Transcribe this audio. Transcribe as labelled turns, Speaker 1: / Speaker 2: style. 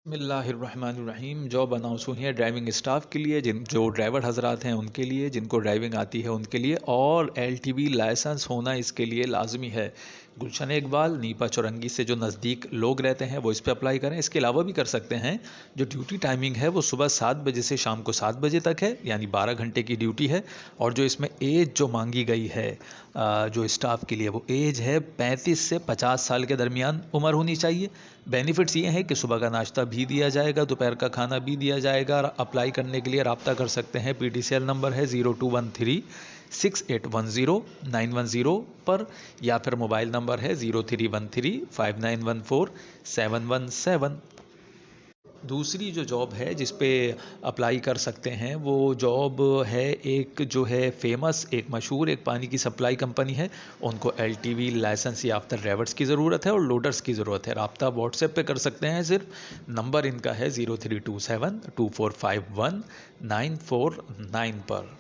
Speaker 1: बिस्मिल्लाहिर्रहमानिर्रहीम। Job announce हुई है ड्राइविंग स्टाफ के लिए, जिन जो ड्राइवर हजरात हैं उनके लिए, जिनको ड्राइविंग आती है उनके लिए, और एलटीवी लाइसेंस होना इसके लिए लाजमी है। गुलशन इकबाल नीपा चौरंगी से जो नज़दीक लोग रहते हैं वो इस पर अप्लाई करें। इसके अलावा भी कर सकते हैं। जो ड्यूटी टाइमिंग है वो सुबह 7 बजे से शाम को 7 बजे तक है, यानी 12 घंटे की ड्यूटी है। और जो इसमें एज जो मांगी गई है जो स्टाफ के लिए, वो एज है 35 से 50 साल के दरमियान उम्र होनी चाहिए। बेनिफिट्स ये हैं कि सुबह का नाश्ता भी दिया जाएगा, दोपहर का खाना भी दिया जाएगा। और अप्लाई करने के लिए रब्ता कर सकते हैं, PTCL नंबर है 0213 6810 910 पर, या फिर मोबाइल नंबर है 0313 5914 717। दूसरी जो जॉब है जिस पे अप्लाई कर सकते हैं वो जॉब है, एक जो है फेमस, एक मशहूर, एक पानी की सप्लाई कंपनी है। उनको LTV लाइसेंस याफ्ता ड्राइवर्स की ज़रूरत है और लोडर्स की ज़रूरत है। रब्ता व्हाट्सएप पे कर सकते हैं सिर्फ। नंबर इनका है 0327 2451 949 पर।